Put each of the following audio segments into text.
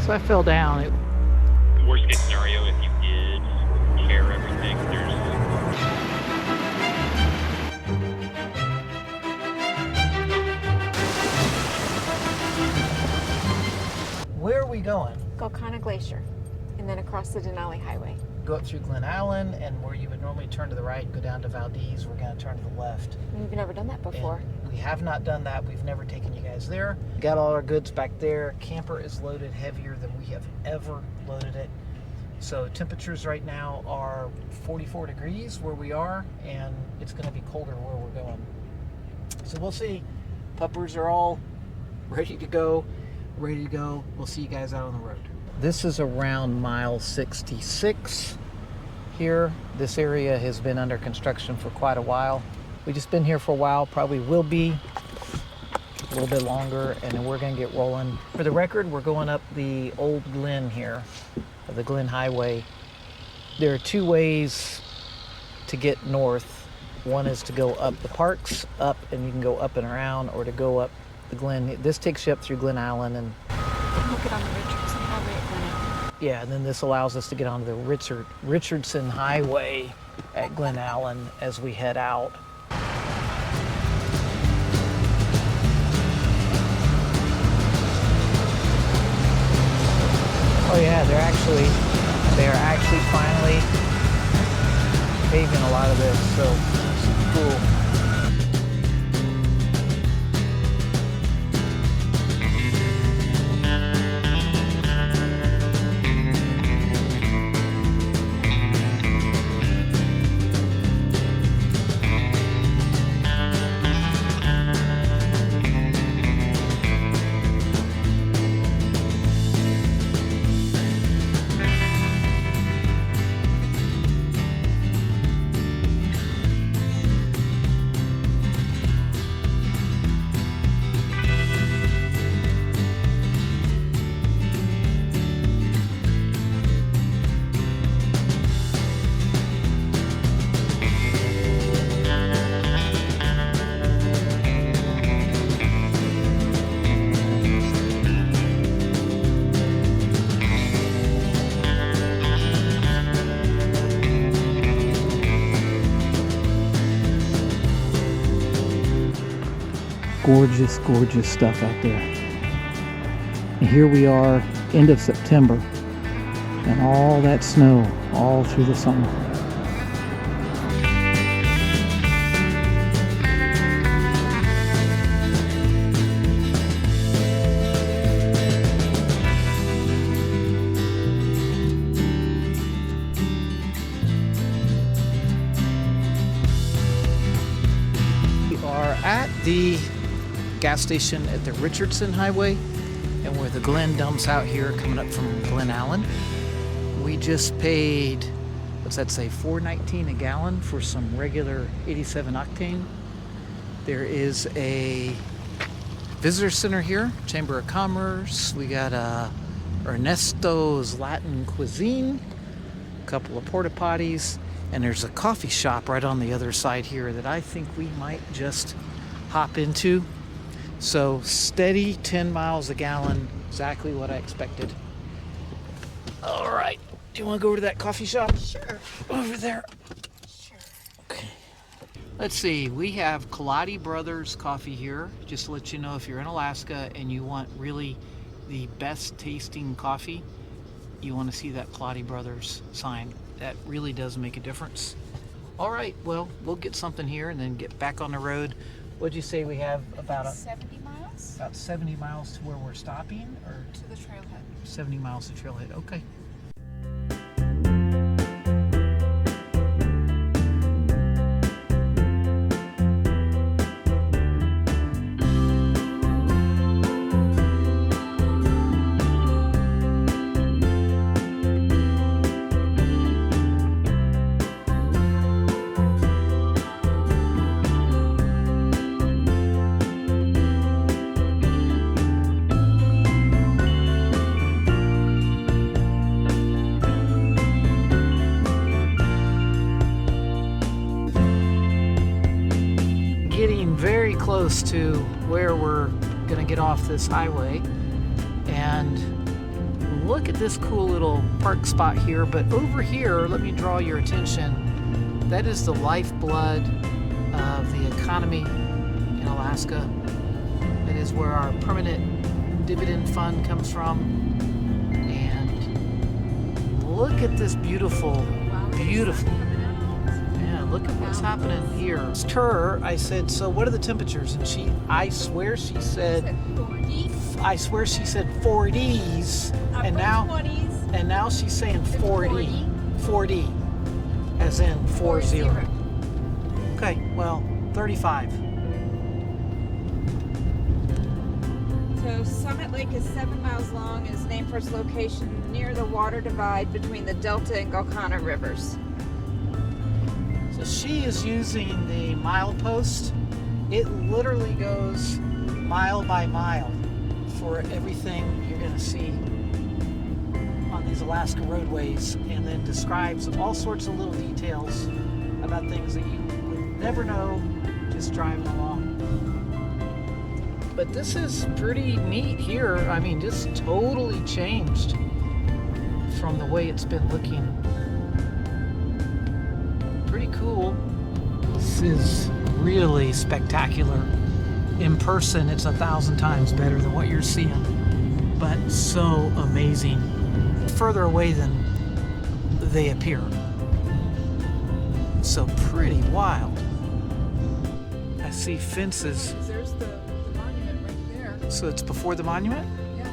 So I fell down. Worst case scenario, if you did tear everything, Where are we going? Gulkana Glacier, and then across the Denali Highway. Go up through Glen Allen, and where you would normally turn to the right and go down to Valdez, we're going to turn to the left. We've never done that before. And we have not done that. We've never taken you guys there. Got all our goods back there. Camper is loaded heavier than we have ever loaded it. So temperatures right now are 44 degrees where we are, and it's going to be colder where we're going. So we'll see. Puppers are all ready to go. We'll see you guys out on the road. This is around mile 66 here. This area has been under construction for quite a while. We've just been here for a while, probably will be a little bit longer, and then we're gonna get rolling. For the record, we're going up the old Glen here, the Glen Highway. There are two ways to get north. One is to go up the parks, up, and you can go up and around, or to go up the Glen. This takes you up through Glen Allen, and We'll get on the Richardson Highway at Glen Allen. yeah, and then this allows us to get onto the Richardson Highway at Glen Allen as we head out. Oh yeah, they are actually finally paving a lot of this, so it's cool. Gorgeous, gorgeous stuff out there. And here we are, end of September, and all that snow all through the summer. We are at the gas station at the Richardson Highway, and where the Glen dumps out here coming up from Glen Allen. We just paid, what's that say, $4.19 a gallon for some regular 87 octane. There is a visitor center here, Chamber of Commerce. We got Ernesto's Latin Cuisine, a couple of porta potties, and there's a coffee shop right on the other side here that I think we might just hop into. So steady 10 miles a gallon, exactly what I expected. All right, do you want to go over to that coffee shop? Sure. Over there. Sure. Okay. Let's see, we have Kaladi Brothers coffee here. Just to let you know, if you're in Alaska and you want really the best tasting coffee, you want to see that Kaladi Brothers sign. That really does make a difference. All right, well, we'll get something here and then get back on the road. What'd you say we have? About 70 miles? About 70 miles to where we're stopping, or To the trailhead. 70 miles to trailhead. Okay. Very close to where we're gonna get off this highway, and look at this cool little park spot here. But over here, let me draw your attention. That is the lifeblood of the economy in Alaska. That is where our permanent dividend fund comes from. And look at this beautiful, beautiful. Yeah, look at what's happening here. Asked her, I said, so what are the temperatures? And I swear she said 40s. And now she's saying 40. 40. As in 40. Okay, well, 35. So Summit Lake is 7 miles long and is named for its location near the water divide between the Delta and Gulkana rivers. So she is using the milepost. It literally goes mile by mile for everything you're going to see on these Alaska roadways, and then describes all sorts of little details about things that you would never know just driving along. But this is pretty neat here. I mean, just totally changed from the way it's been looking. Pretty cool. This is really spectacular. In person, it's 1,000 times better than what you're seeing, but so amazing. Further away than they appear. So pretty wild. I see fences. There's the monument right there. So it's before the monument? Yeah.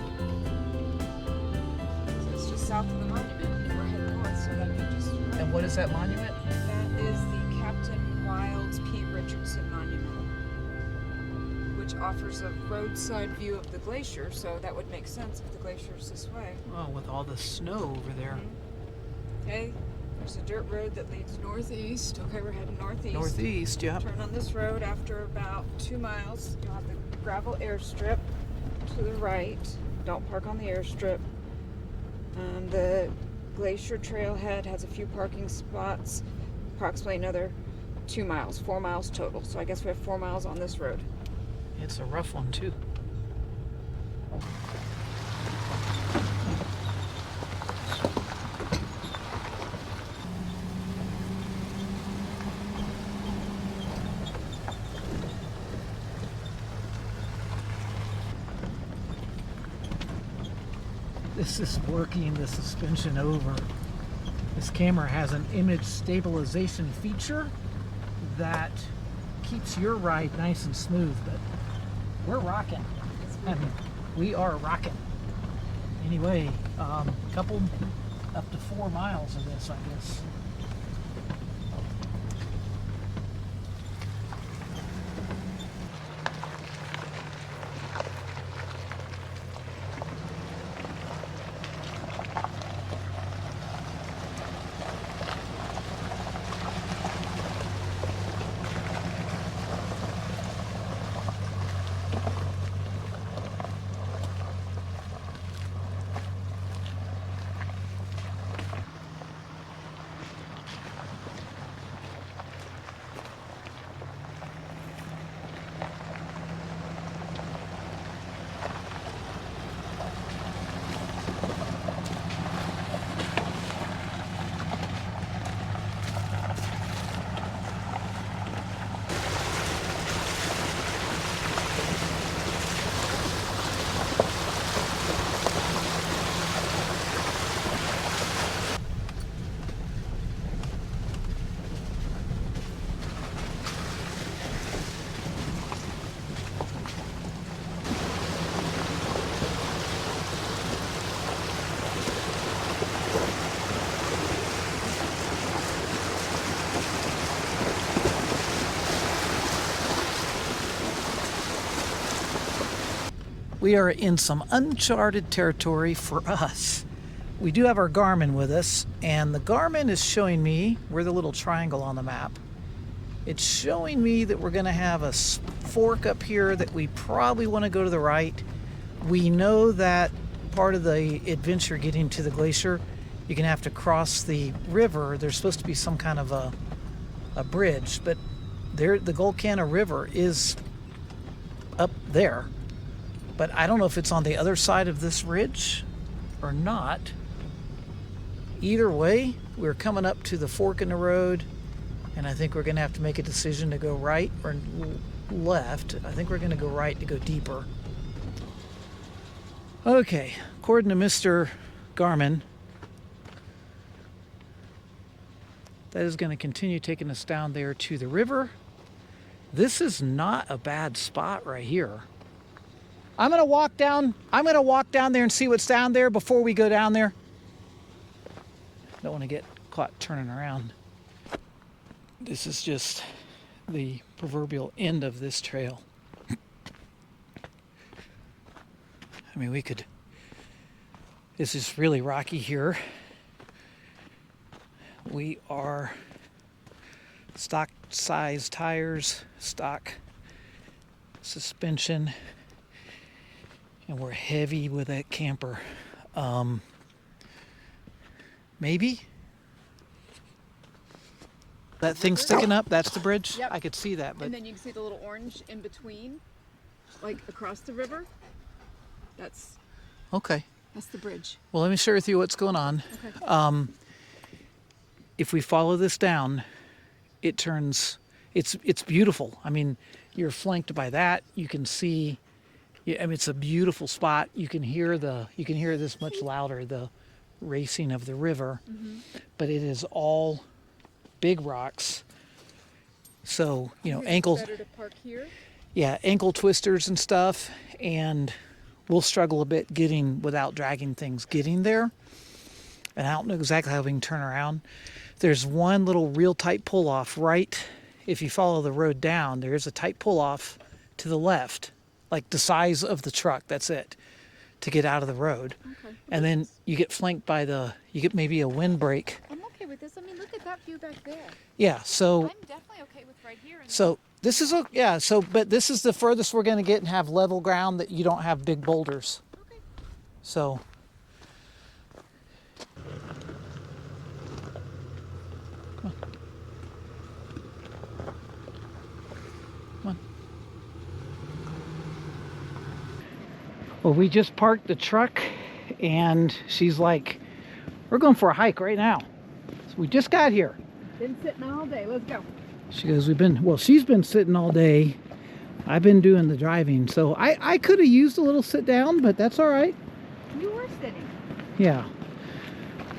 So it's just south of the monument. And we're heading north, so that we just. And what is that monument? That is the Captain Wilds P. Richardson Monument, which offers a roadside view of the glacier, so that would make sense if the glacier is this way. Oh, with all the snow over there. Okay, there's a dirt road that leads northeast. Okay, we're heading northeast. Northeast, yeah. Turn on this road after about 2 miles. You'll have the gravel airstrip to the right. Don't park on the airstrip. The glacier trailhead has a few parking spots, approximately another 2 miles, 4 miles total. So I guess we have 4 miles on this road. It's a rough one too. This is working the suspension over. This camera has an image stabilization feature that keeps your ride nice and smooth, but we're rocking. I mean, we are rocking. Anyway, couple up to 4 miles of this, I guess. We are in some uncharted territory for us. We do have our Garmin with us, and the Garmin is showing me, we're the little triangle on the map, it's showing me that we're going to have a fork up here that we probably want to go to the right. We know that part of the adventure getting to the glacier, you're going to have to cross the river. There's supposed to be some kind of a bridge, but there, the Gulkana River is up there. But I don't know if it's on the other side of this ridge or not. Either way, we're coming up to the fork in the road, and I think we're going to have to make a decision to go right or left. I think we're going to go right to go deeper. Okay, according to Mr. Garmin, that is going to continue taking us down there to the river. This is not a bad spot right here. I'm going to walk down there and see what's down there before we go down there. Don't want to get caught turning around. This is just the proverbial end of this trail. I mean, this is really rocky here. We are stock size tires, stock suspension, and we're heavy with that camper. Maybe that thing sticking up, that's the bridge. Yep. I could see that, but And then you can see the little orange in between, like across the river. That's okay. the bridge. Well, let me share with you what's going on. Okay. If we follow this down, it turns. It's beautiful. I mean, you're flanked by that. You can see. I mean, it's a beautiful spot. You can hear this much louder, the racing of the river, but it is all big rocks. So ankle. Better to park here. Yeah, ankle twisters and stuff, and we'll struggle a bit without dragging things getting there. And I don't know exactly how we can turn around. There's one little real tight pull off right. If you follow the road down, there is a tight pull off to the left, like the size of the truck. That's it, to get out of the road. Okay. And then you get flanked by you get maybe a windbreak. I'm okay with this. I mean, look at that view back there. Yeah. So. I'm definitely okay with right here. So this is but this is the furthest we're going to get and have level ground that you don't have big boulders. Okay. So. Come on. Well, we just parked the truck, and she's like, "We're going for a hike right now." So we just got here. Been sitting all day. Let's go. She goes, she's been sitting all day. I've been doing the driving. So I could have used a little sit down, but that's all right. You were sitting. Yeah.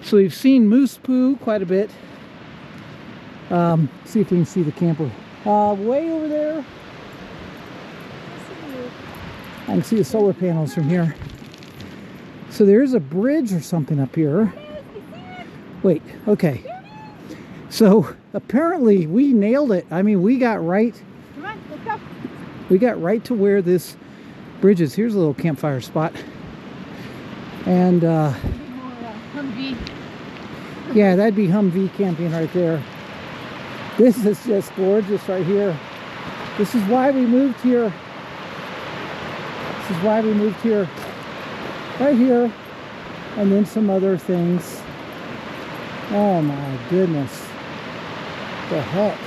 So we've seen moose poo quite a bit. See if we can see the camper. Way over there. I can see the solar panels from here. So there's a bridge or something up here. Wait, okay. So apparently we nailed it. I mean, we got right. Come on, let's go. We got right to where this bridge is. Here's a little campfire spot. And Humvee. yeah, that'd be Humvee camping right there. This is just gorgeous right here. This is why we moved here. This is why we moved here. Right here. And then some other things. Oh my goodness. The heck?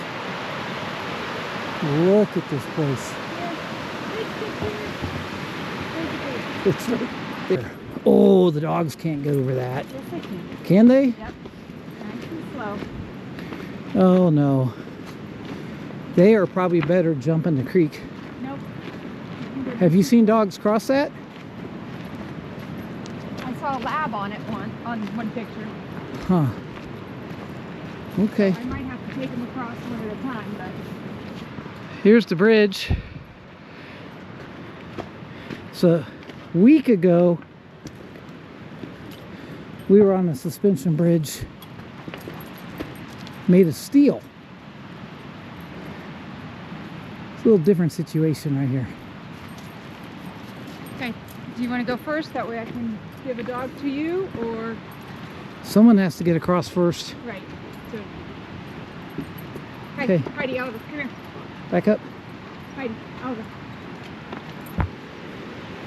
Look at this place. It's right there. Oh, the dogs can't go over that. Yes, I can. Can they? Yep. Nice and slow. Oh no. They are probably better jumping the creek. Nope. Have you seen dogs cross that? I saw a lab on one picture. Huh. Okay. I might have to take them across one at a time, but Here's the bridge. So a week ago, we were on a suspension bridge made of steel. It's a little different situation right here. okay. Do you want to go first? That way I can give a dog to you, or Someone has to get across first. right. So, Okay. Heidi, Oliver, come here. Back up. Heidi, Oliver.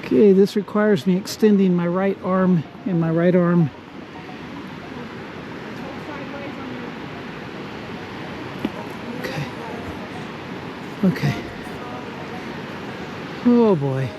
Okay, this requires me extending my right arm and my right arm. Hold sideways on your. Okay. Oh boy.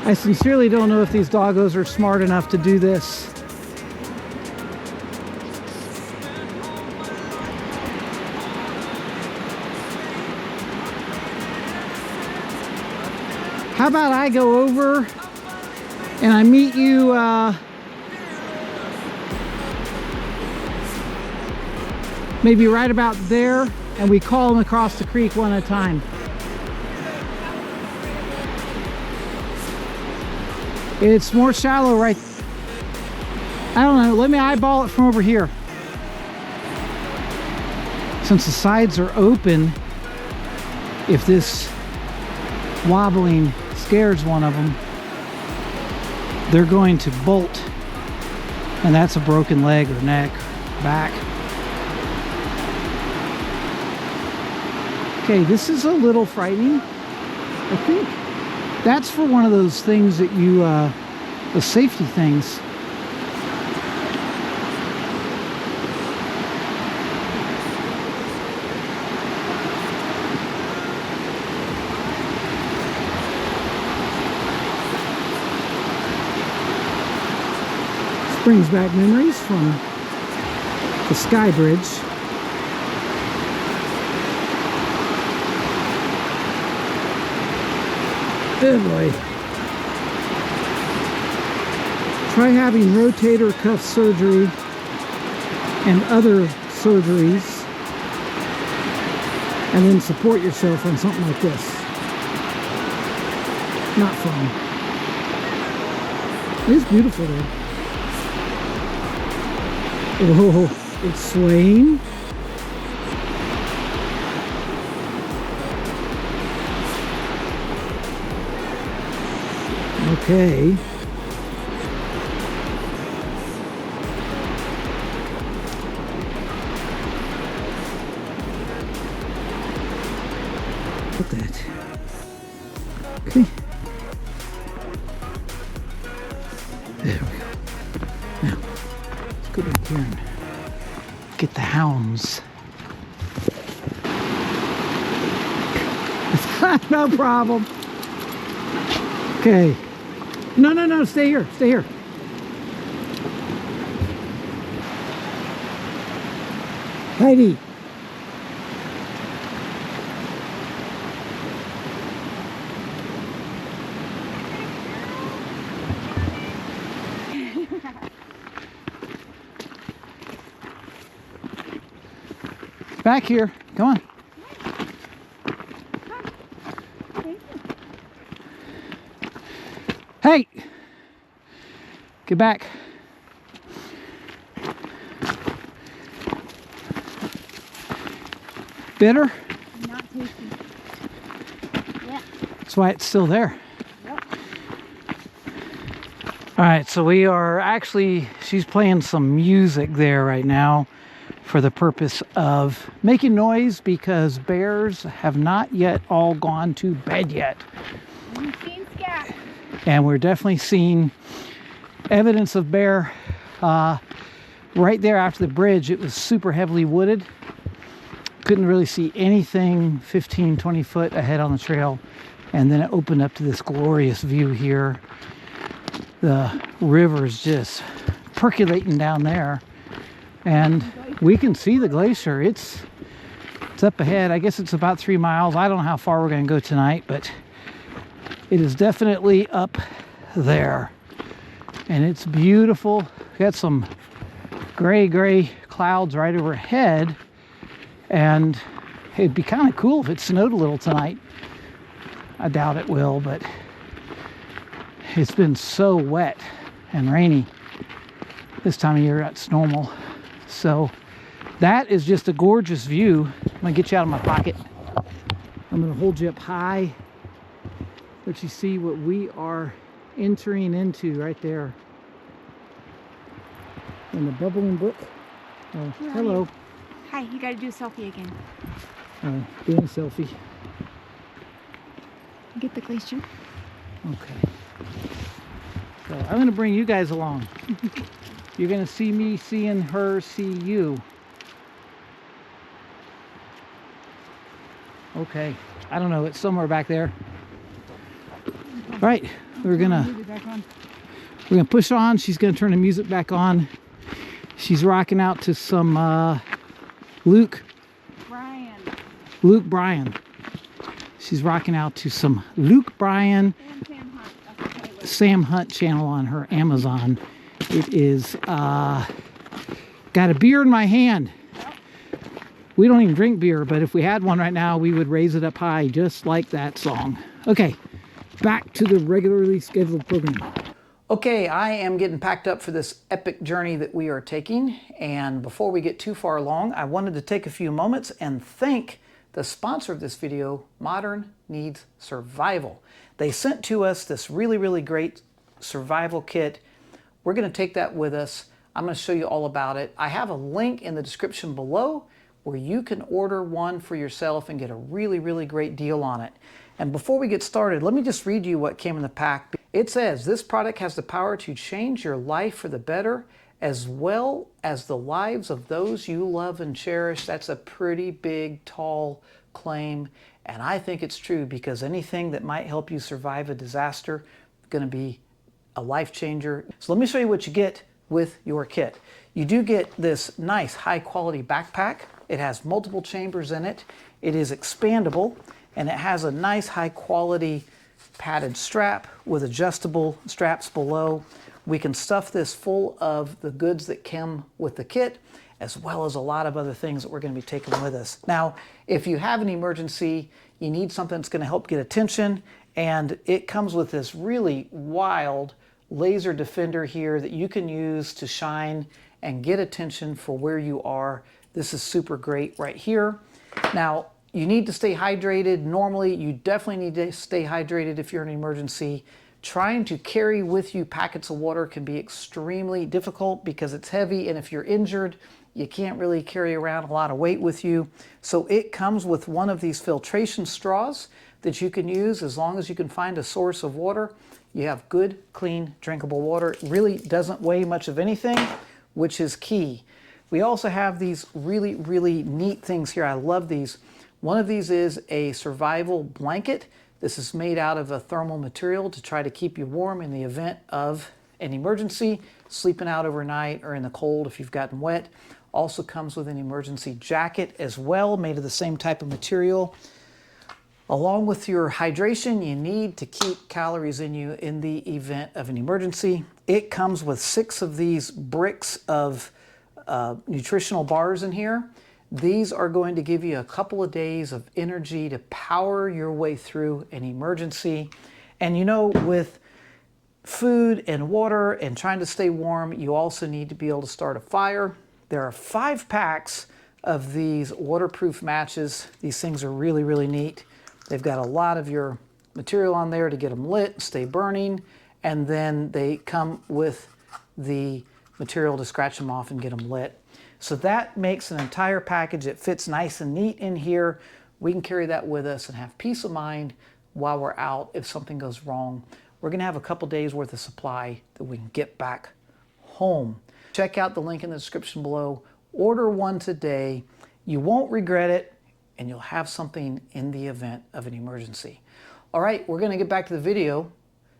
I sincerely don't know if these doggos are smart enough to do this. How about I go over and I meet you maybe right about there, and we call them across the creek one at a time. It's more shallow right. I don't know, let me eyeball it from over here. Since the sides are open, if this wobbling scares one of them, they're going to bolt, and that's a broken leg or neck, back. Okay, this is a little frightening. I think that's for one of those things that you, the safety things. Brings back memories from the Sky Bridge. Oh boy. Try having rotator cuff surgery and other surgeries and then support yourself on something like this. Not fun. It is beautiful though. Oh, it's swaying. Okay. Put that. Okay. There we go. Now, let's go back here and get the hounds. No problem. Okay. No, stay here. Stay here. Heidi. Back here. Come on. Hey! Get back. Bitter? Not tasty. Yeah. That's why it's still there. Yep. Alright, so we are actually, she's playing some music there right now for the purpose of making noise because bears have not yet all gone to bed yet. We've seen scat. And we're definitely seeing evidence of bear right there after the bridge. It was super heavily wooded. Couldn't really see anything 15, 20 foot ahead on the trail. And then it opened up to this glorious view here. The river's just percolating down there. And we can see the glacier. It's up ahead. I guess it's about 3 miles. I don't know how far we're going to go tonight, but it is definitely up there. And it's beautiful. Got some gray clouds right overhead. And it'd be kind of cool if it snowed a little tonight. I doubt it will, but it's been so wet and rainy this time of year. That's normal. So that is just a gorgeous view. I'm gonna get you out of my pocket. I'm gonna hold you up high. Let you see what we are entering into right there. In the bubbling brook. Oh, hello. Hi, you gotta do a selfie again. Doing a selfie. Get the glacier. Okay. So I'm gonna bring you guys along. You're gonna see me seeing her see you. Okay. I don't know, it's somewhere back there. All right, we're gonna push on. She's gonna turn the music back on. She's rocking out to some Luke Bryan. She's rocking out to some Luke Bryan, Sam Hunt channel on her Amazon. It is got a beer in my hand. We don't even drink beer, but if we had one right now, we would raise it up high, just like that song. Okay, back to the regularly scheduled program. Okay, I am getting packed up for this epic journey that we are taking. And before we get too far along, I wanted to take a few moments and thank the sponsor of this video, Modern Needs Survival. They sent to us this really, really great survival kit. We're gonna take that with us. I'm gonna show you all about it. I have a link in the description below where you can order one for yourself and get a really, really great deal on it. And before we get started, let me just read you what came in the pack. It says, this product has the power to change your life for the better, as well as the lives of those you love and cherish. That's a pretty big, tall claim. And I think it's true, because anything that might help you survive a disaster is going to be a life changer. So let me show you what you get with your kit. You do get this nice high quality backpack. It has multiple chambers in it. It is expandable, and it has a nice high quality padded strap with adjustable straps below. We can stuff this full of the goods that come with the kit, as well as a lot of other things that we're going to be taking with us. Now, if you have an emergency, you need something that's going to help get attention, and it comes with this really wild laser defender here that you can use to shine and get attention for where you are. This is super great right here. Now, you need to stay hydrated. Normally, you definitely need to stay hydrated if you're in an emergency. Trying to carry with you packets of water can be extremely difficult because it's heavy, and if you're injured, you can't really carry around a lot of weight with you. So it comes with one of these filtration straws that you can use as long as you can find a source of water. You have good, clean, drinkable water. It really doesn't weigh much of anything, which is key. We also have these really, really neat things here. I love these. One of these is a survival blanket. This is made out of a thermal material to try to keep you warm in the event of an emergency, sleeping out overnight or in the cold if you've gotten wet. Also comes with an emergency jacket as well, made of the same type of material. Along with your hydration, you need to keep calories in you in the event of an emergency. It comes with 6 of these bricks of nutritional bars in here. These are going to give you a couple of days of energy to power your way through an emergency. And you know, with food and water and trying to stay warm, you also need to be able to start a fire. There are 5 packs of these waterproof matches. These things are really, really neat. They've got a lot of your material on there to get them lit, stay burning, and then they come with the material to scratch them off and get them lit. So that makes an entire package. It fits nice and neat in here. We can carry that with us and have peace of mind while we're out if something goes wrong. We're gonna have a couple days worth of supply that we can get back home. Check out the link in the description below. Order one today. You won't regret it, and you'll have something in the event of an emergency. All right, we're gonna get back to the video.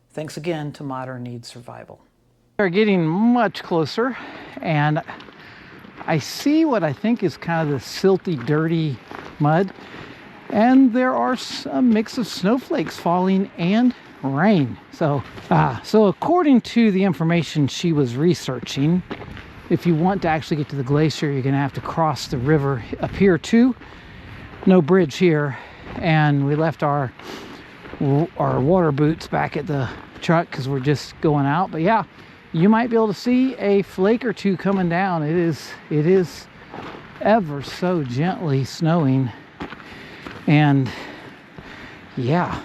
Thanks again to Modern Needs Survival. We're getting much closer, and I see what I think is kind of the silty, dirty mud, and there are a mix of snowflakes falling and rain. So according to the information she was researching, if you want to actually get to the glacier, you're going to have to cross the river up here too. No bridge here, and we left our water boots back at the truck because we're just going out. But yeah, you might be able to see a flake or two coming down. It is ever so gently snowing, and yeah.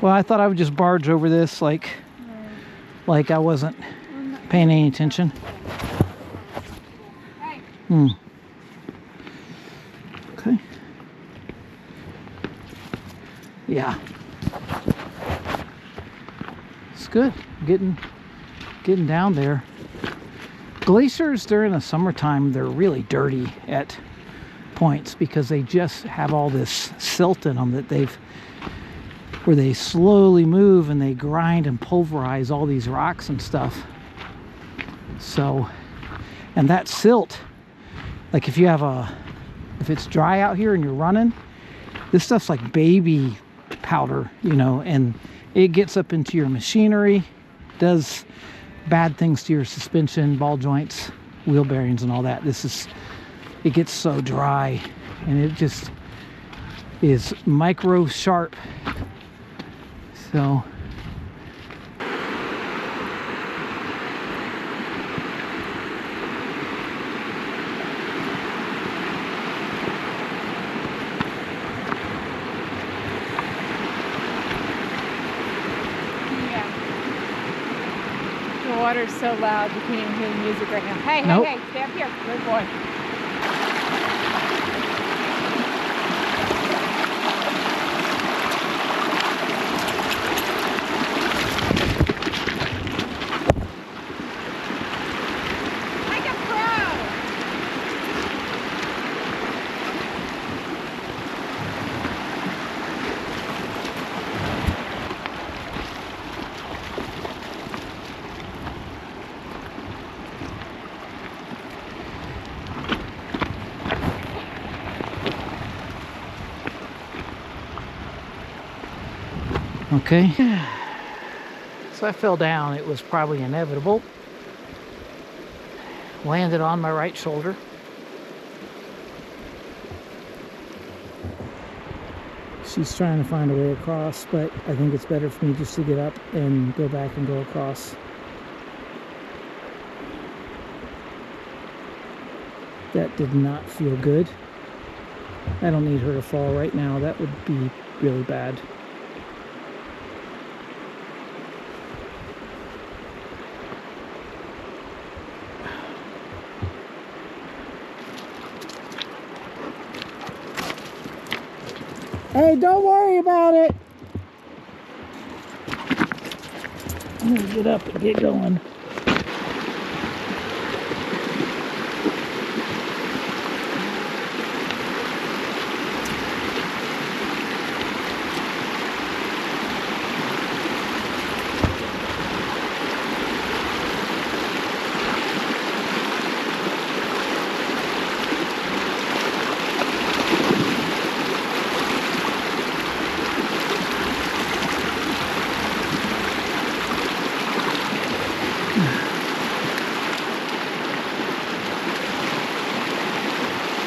Well, I thought I would just barge over this like I wasn't paying any attention. Okay. Yeah. It's good. Getting down there. Glaciers during the summertime, they're really dirty at points because they just have all this silt in them that they've where they slowly move and they grind and pulverize all these rocks and stuff. So, and that silt, like if it's dry out here and you're running, this stuff's like baby powder, you know, and it gets up into your machinery, does bad things to your suspension, ball joints, wheel bearings and all that. It gets so dry and it just is micro sharp. So The water's so loud you can't even hear the music right now. Hey, Nope. hey, stay up here. Good boy. Like a pro. okay, so I fell down. It was probably inevitable. Landed on my right shoulder. She's trying to find a way across, but I think it's better for me just to get up and go back and go across. That did not feel good. I don't need her to fall right now. That would be really bad. Hey, don't worry about it. I'm gonna get up and get going.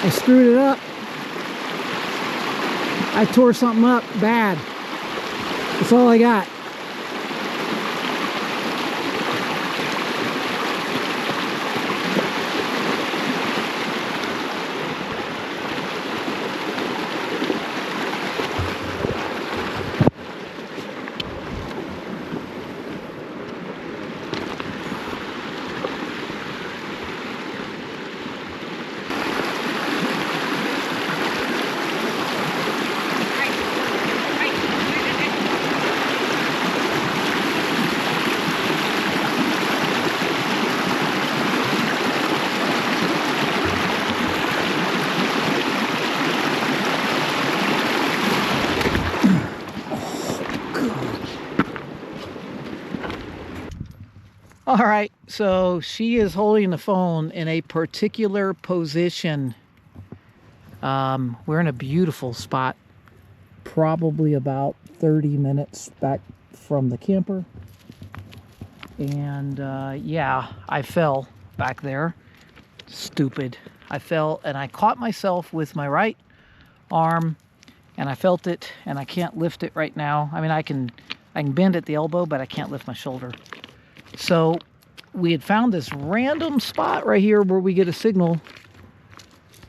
I screwed it up. I tore something up bad. That's all I got. All right, so she is holding the phone in a particular position. We're in a beautiful spot, probably about 30 minutes back from the camper. And yeah, I fell back there. Stupid. I fell and I caught myself with my right arm and I felt it and I can't lift it right now. I mean, I can bend at the elbow, but I can't lift my shoulder. So we had found this random spot right here where we get a signal,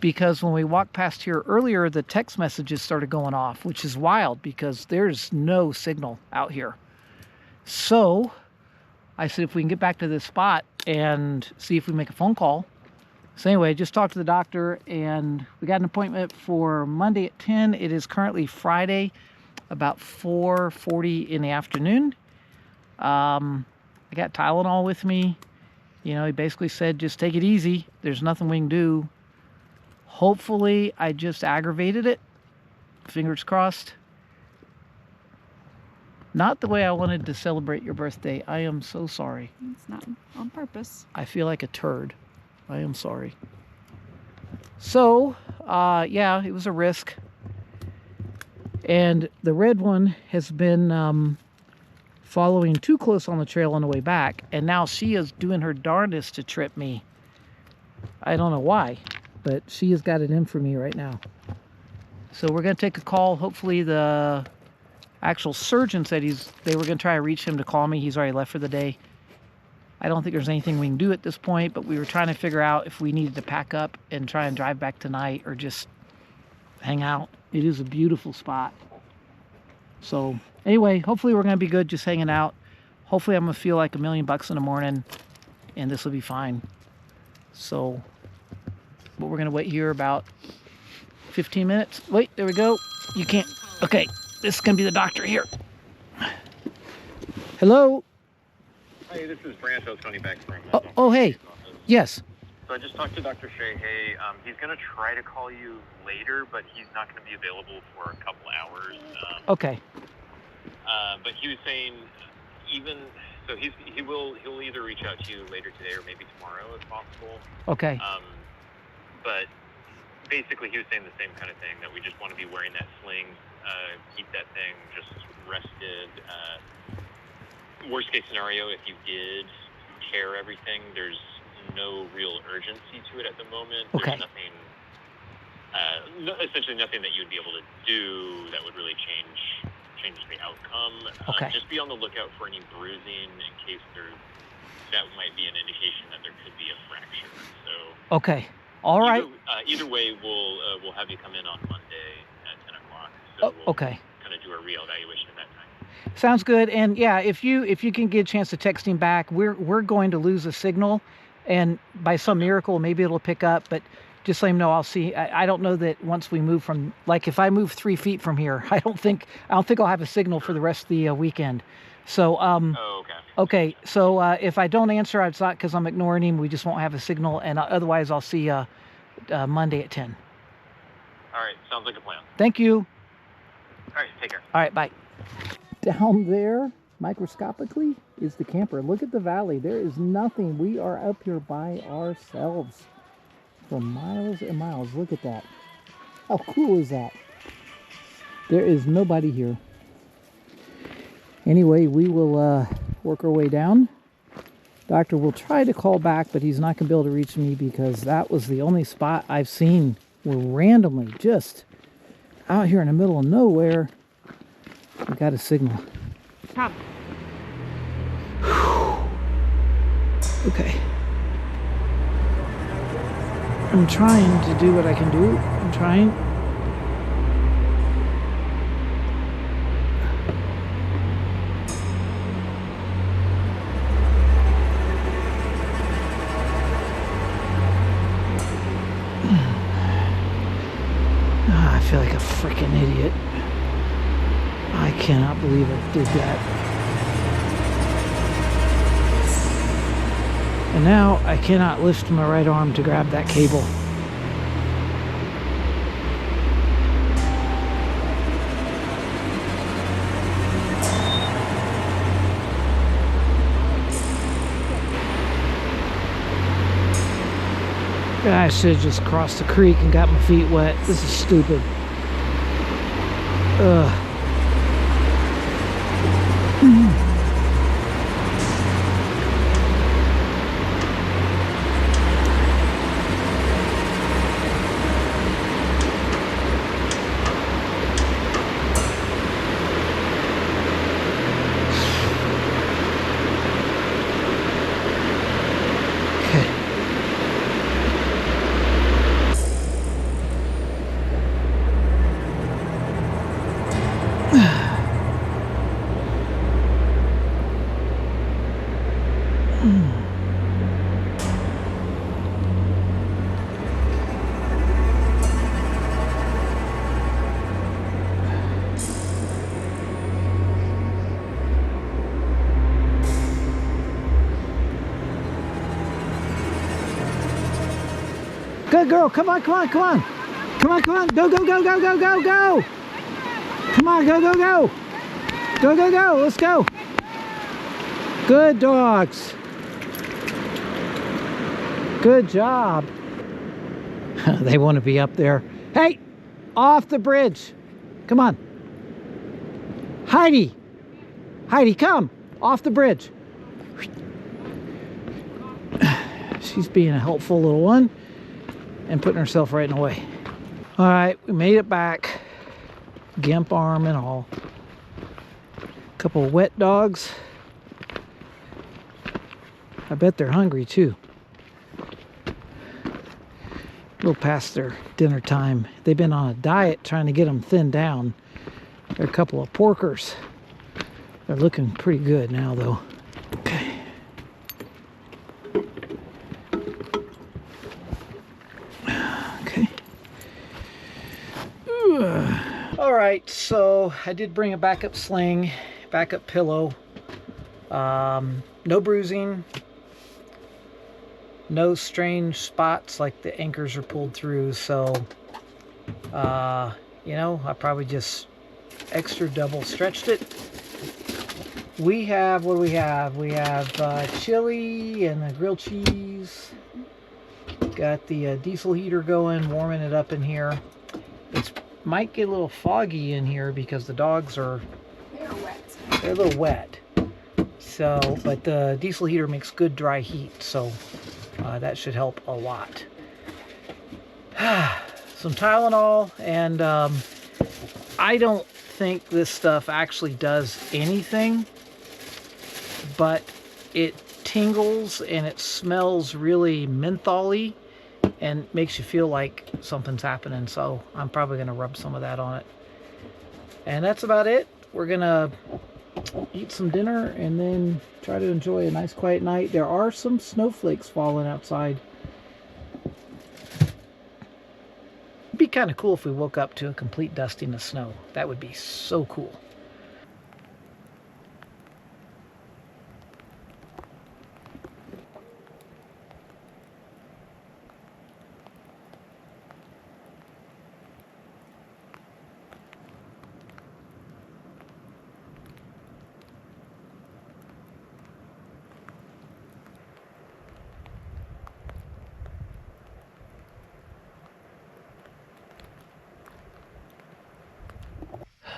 because when we walked past here earlier, the text messages started going off, which is wild because there's no signal out here. So I said, if we can get back to this spot and see if we make a phone call. So anyway, I just talked to the doctor and we got an appointment for Monday at 10. It is currently Friday, about 4:40 in the afternoon. I got Tylenol with me. You know, he basically said, just take it easy. There's nothing we can do. Hopefully, I just aggravated it. Fingers crossed. Not the way I wanted to celebrate your birthday. I am so sorry. It's not on purpose. I feel like a turd. I am sorry. So, yeah, it was a risk. And the red one has been following too close on the trail on the way back. And now she is doing her darndest to trip me. I don't know why, but she has got it in for me right now. So we're going to take a call. Hopefully the actual surgeon said they were going to try to reach him to call me. He's already left for the day. I don't think there's anything we can do at this point, but we were trying to figure out if we needed to pack up and try and drive back tonight or just hang out. It is a beautiful spot. So anyway, hopefully we're going to be good just hanging out. Hopefully I'm going to feel like $1,000,000 in the morning and this will be fine. So, but we're going to wait here about 15 minutes. Wait, there we go. You can't. Okay, this is going to be the doctor here. Hello? Hey, this is Branch. I was calling you back from Oh, hey. Yes. So I just talked to Dr. Shea. Hey, he's going to try to call you later, but he's not going to be available for a couple hours. Okay. But he was saying he'll either reach out to you later today or maybe tomorrow if possible. Okay. But basically he was saying the same kind of thing, that we just want to be wearing that sling, keep that thing just rested. Worst case scenario, if you did tear everything, there's no real urgency to it at the moment. Okay. There's nothing, essentially nothing that you'd be able to do that would really change the outcome. Okay. Just be on the lookout for any bruising in case that might be an indication that there could be a fracture. So. Okay. All right. Either way, we'll have you come in on Monday at 10 o'clock. So we'll okay. kind of do a reevaluation at that time. Sounds good. And yeah, if you can get a chance to text him back, we're going to lose a signal, and by some miracle maybe it'll pick up. But just let him know. I'll see. I don't know that once we move from, like, if I move 3 feet from here, I don't think I'll have a signal for the rest of the weekend. So okay. Okay. So if I don't answer, it's not because I'm ignoring him. We just won't have a signal, and otherwise I'll see you Monday at 10. All right. Sounds like a plan. Thank you. All right. Take care. All right. Bye. Down there, microscopically, is the camper. Look at the valley. There is nothing. We are up here by ourselves for miles and miles. Look at that. How cool is that? There is nobody here. Anyway, we will work our way down. Doctor will try to call back, but he's not going to be able to reach me because that was the only spot I've seen where randomly, just out here in the middle of nowhere, we got a signal. Come. Okay. I'm trying to do what I can do. I'm trying. I feel like a freaking idiot. I cannot believe I did that. And now I cannot lift my right arm to grab that cable. I should have just crossed the creek and got my feet wet. This is stupid. Ugh. Good girl, come on, come on, come on. Come on, come on, go, go, go, go, go, go, go. Come on, go, go, go. Go, go, go. Let's go. Good dogs. Good job. They want to be up there. Hey, off the bridge. Come on. Heidi. Heidi, come. Off the bridge. She's being a helpful little one and putting herself right in the way. All right, we made it back. Gimp arm and all. Couple of wet dogs. I bet they're hungry too. A little past their dinner time. They've been on a diet trying to get them thinned down. They're a couple of porkers. They're looking pretty good now though. Okay. Okay. All right, so I did bring a backup sling, backup pillow. No bruising. No strange spots like the anchors are pulled through, so you know, I probably just extra double stretched it. We have, what do we have? We have chili and the grilled cheese. Got the diesel heater going, warming it up in here. It might get a little foggy in here because the dogs are, they're a little wet. So, but the diesel heater makes good dry heat, so that should help a lot. Some Tylenol, and I don't think this stuff actually does anything, but it tingles and it smells really mentholy and makes you feel like something's happening, so I'm probably going to rub some of that on it. And that's about it. We're going to eat some dinner and then try to enjoy a nice quiet night. There are some snowflakes falling outside. It'd be kind of cool if we woke up to a complete dusting of snow. That would be so cool.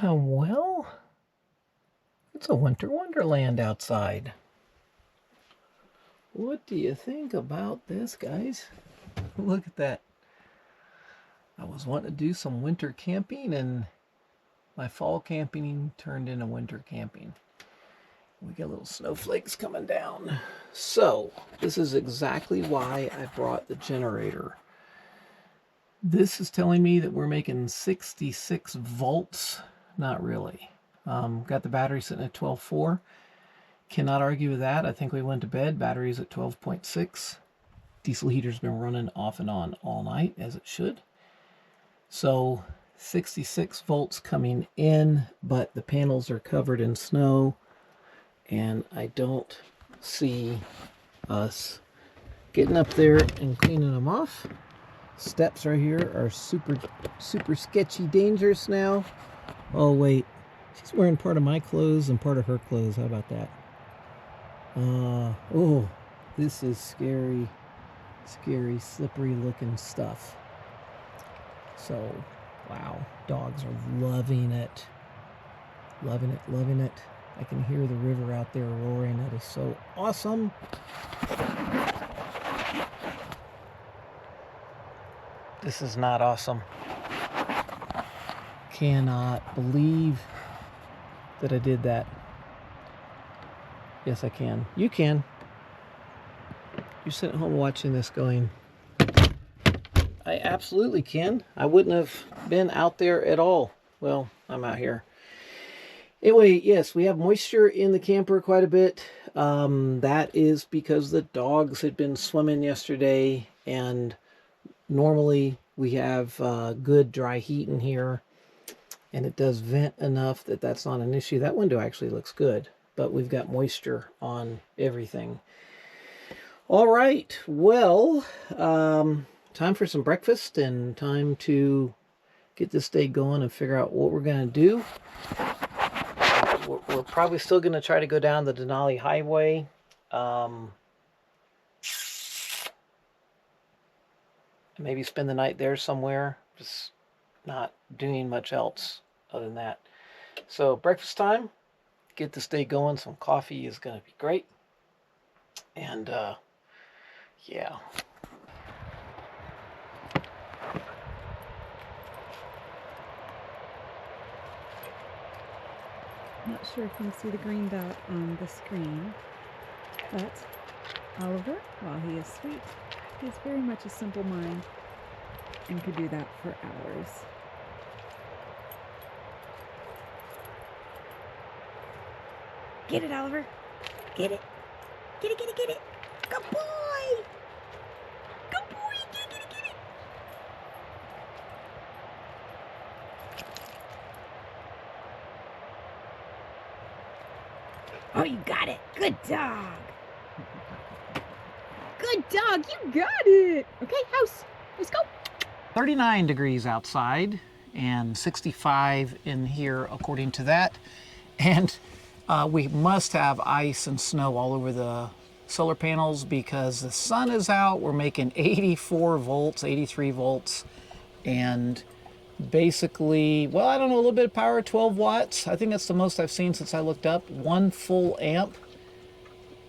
Well, it's a winter wonderland outside. What do you think about this, guys? Look at that. I was wanting to do some winter camping, and my fall camping turned into winter camping. We got little snowflakes coming down. So, this is exactly why I brought the generator. This is telling me that we're making 66 volts. Not really. Got the battery sitting at 12.4. Cannot argue with that. I think we went to bed. Battery's at 12.6. Diesel heater's been running off and on all night, as it should. So 66 volts coming in, but the panels are covered in snow, and I don't see us getting up there and cleaning them off. Steps right here are super sketchy, dangerous now. Oh wait, she's wearing part of my clothes and part of her clothes. How about that? Oh, this is scary, slippery looking stuff. So, wow, dogs are loving it. Loving it. I can hear the river out there roaring. That is so awesome. This is not awesome. Cannot believe that I did that. Yes, I can. You can. You're sitting home watching this going, I absolutely can. I wouldn't have been out there at all. Well, I'm out here. Anyway, yes, we have moisture in the camper quite a bit. That is because the dogs had been swimming yesterday, and normally we have good dry heat in here, and it does vent enough that that's not an issue. That window actually looks good, but we've got moisture on everything. All right, well, time for some breakfast and time to get this day going and figure out what we're going to do. we're probably still going to try to go down the Denali Highway. Maybe spend the night there somewhere. Just not doing much else other than that. So breakfast time. Get this day going. Some coffee is going to be great. And yeah. Not sure if you can see the green dot on the screen, but Oliver, while he is sweet, he is very much a simple mind and could do that for hours. Get it, Oliver. Get it. Get it, get it, get it. Good boy. Good boy. Get it, get it, get it. Oh, you got it. Good dog. Good dog. You got it. Okay, house. Let's go. 39 degrees outside and 65 in here according to that. And we must have ice and snow all over the solar panels because the sun is out. We're making 84 volts, 83 volts, and basically, well, I don't know, a little bit of power, 12 watts. I think that's the most I've seen since I looked up. 1 full amp.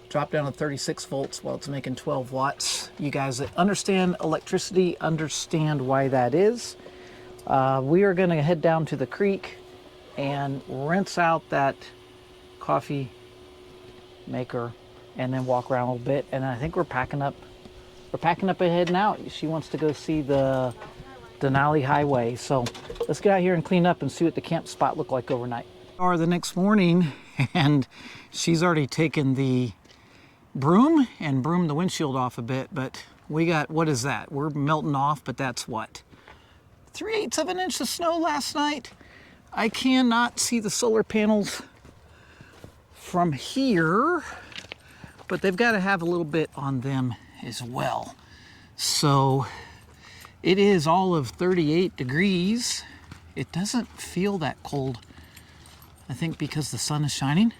Drop down to 36 volts while it's making 12 watts. You guys that understand electricity understand why that is. We are going to head down to the creek and rinse out that coffee maker and then walk around a little bit. And I think we're packing up. We're packing up and heading out. She wants to go see the Denali Highway. So let's get out here and clean up and see what the camp spot looked like overnight. Or the next morning, and she's already taken the broom and broomed the windshield off a bit, but we got, what is that? We're melting off, but that's what? 3/8 of an inch of snow last night. I cannot see the solar panels from here, but they've got to have a little bit on them as well. So it is all of 38 degrees. It doesn't feel that cold, I think because the sun is shining.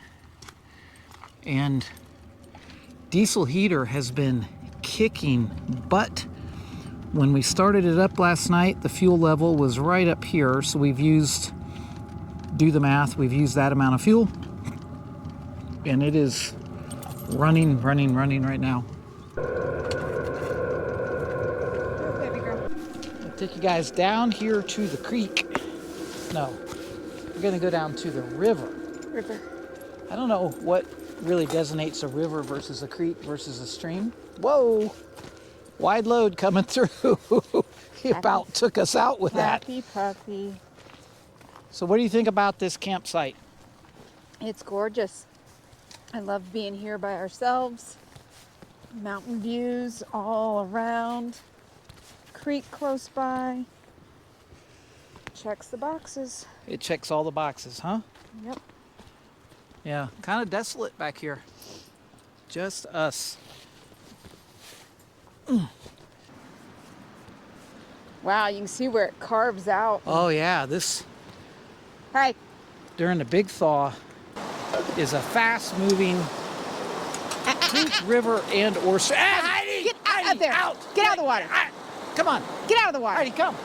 And diesel heater has been kicking butt. When we started it up last night, the fuel level was right up here. So we've used, do the math, we've used that amount of fuel. And it is running right now. Baby girl. I'll take you guys down here to the creek. No, we're gonna go down to the river. I don't know what really designates a river versus a creek versus a stream. Whoa, wide load coming through. He about took us out with that. Happy puppy. So what do you think about this campsite? It's gorgeous. I love being here by ourselves. Mountain views all around. Creek close by. Checks the boxes. It checks all the boxes, huh? Yep. Yeah, kind of desolate back here. Just us. Wow, you can see where it carves out. Oh yeah, this Hey, during the big thaw is a fast-moving creek, river, and or Heidi, get out Heidi, of there. Out. Get out of the water. Come on, Get out of the water. Heidi, come.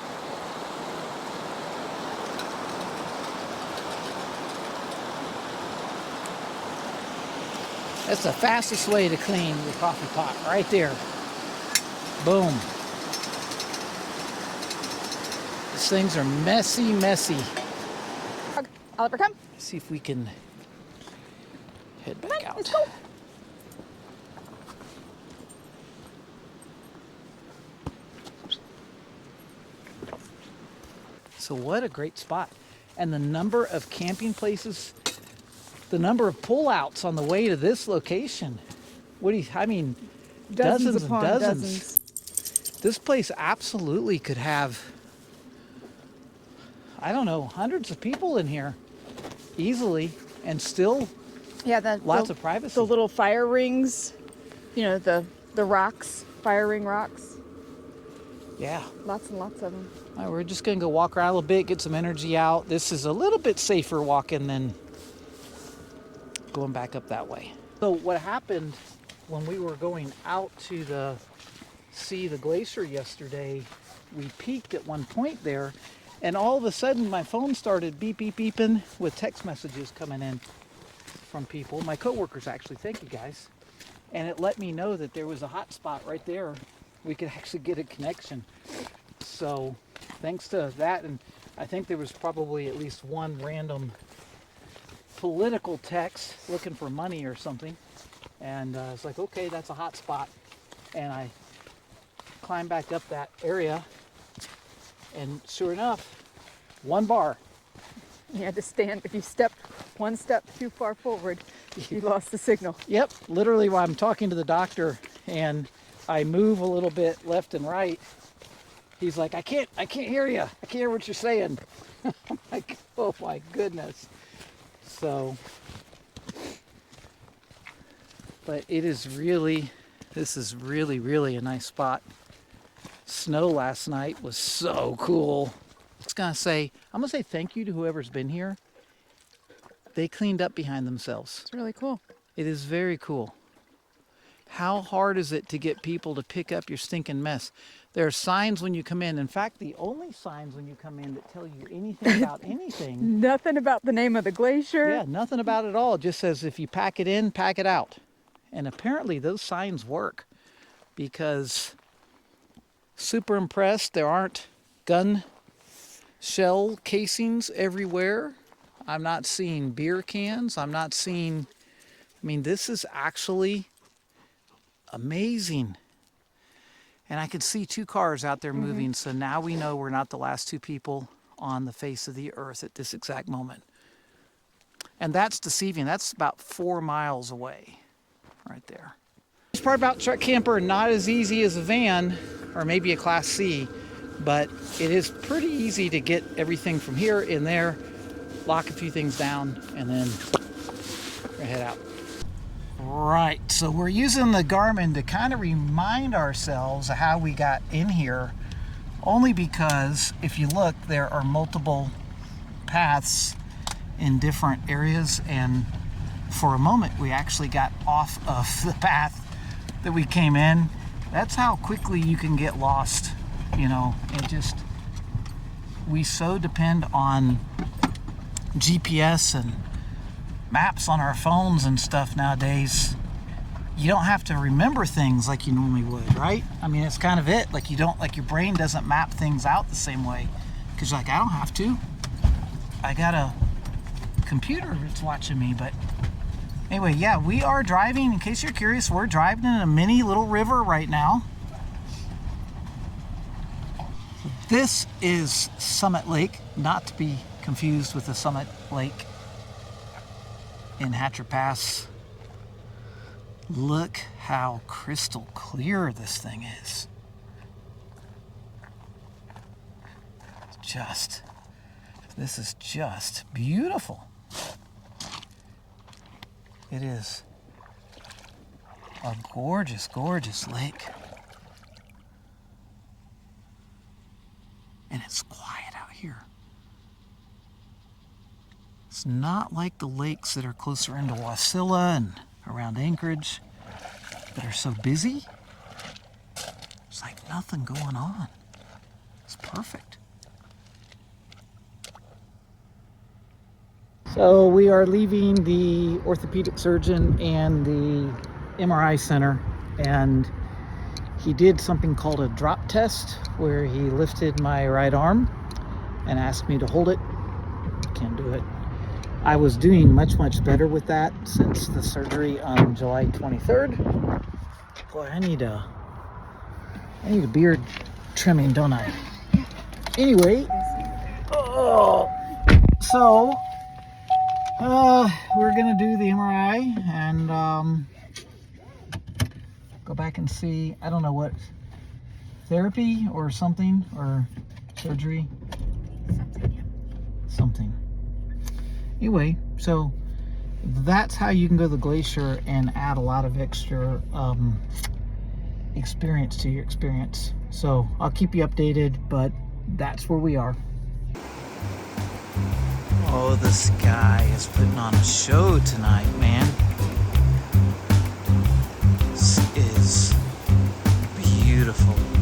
That's the fastest way to clean your coffee pot, right there. Boom. These things are messy, messy. Oliver, come. See if we can head back out. Let's go. So what a great spot. And the number of camping places, the number of pullouts on the way to this location. What do you, I mean, dozens upon and dozens. This place absolutely could have, I don't know, hundreds of people in here easily, and still Yeah, lots of privacy. The little fire rings, you know, the rocks, fire ring rocks. Yeah. Lots and lots of them. All right, we're just gonna go walk around a little bit, get some energy out. This is a little bit safer walking than going back up that way. So what happened when we were going out to see the glacier yesterday, we peaked at one point there, and all of a sudden my phone started beep, beep, beeping with text messages coming in from people. My coworkers actually, thank you guys. And it let me know that there was a hot spot right there. We could actually get a connection. So thanks to that, and I think there was probably at least one random political text looking for money or something. And it's like, okay, that's a hot spot. And I climbed back up that area, and sure enough, one bar. You had to stand. If you stepped one step too far forward, you lost the signal. Yep, literally while I'm talking to the doctor and I move a little bit left and right, he's like, I can't hear you. I can't hear what you're saying. I'm like, oh my goodness. So, but this is really, really a nice spot. Snow last night was so cool. I'm gonna say thank you to whoever's been here. They cleaned up behind themselves. It's really cool. It is very cool. How hard is it to get people to pick up your stinking mess? There are signs when you come in. In fact, the only signs when you come in that tell you anything about anything. Nothing about the name of the glacier. Yeah, nothing about it at all. It just says if you pack it in, pack it out. And apparently those signs work, because super impressed. There aren't gun shell casings everywhere. I'm not seeing beer cans. This is actually amazing. And I could see 2 cars out there moving, so now we know we're not the last 2 people on the face of the earth at this exact moment. And that's deceiving. That's about 4 miles away, right there. This part about truck camper, not as easy as a van, or maybe a Class C, but it is pretty easy to get everything from here in there, lock a few things down, and then head out. Right, so we're using the Garmin to kind of remind ourselves of how we got in here, only because if you look, there are multiple paths in different areas, and for a moment we actually got off of the path that we came in. That's how quickly you can get lost. We so depend on GPS and maps on our phones and stuff nowadays. You don't have to remember things like you normally would, right? It's kind of it. Your brain doesn't map things out the same way, because I don't have to. I got a computer that's watching me. But anyway, yeah, we are driving. In case you're curious, we're driving in a mini little river right now. This is Summit Lake, not to be confused with the Summit Lake in Hatcher Pass. Look how crystal clear this thing is. This is just beautiful. It is a gorgeous, gorgeous lake. And it's quiet out here. It's not like the lakes that are closer into Wasilla and around Anchorage that are so busy. There's like nothing going on. It's perfect. So we are leaving the orthopedic surgeon and the MRI center, and he did something called a drop test, where he lifted my right arm and asked me to hold it. Can't do it. I was doing much better with that since the surgery on July 23rd. Boy, I need a beard trimming, don't I? Anyway, so we're gonna do the MRI and go back and see, I don't know what, therapy or something, or surgery? Something. Anyway, so that's how you can go to the glacier and add a lot of extra experience to your experience. So I'll keep you updated, but that's where we are. Oh, the sky is putting on a show tonight, man. This is beautiful.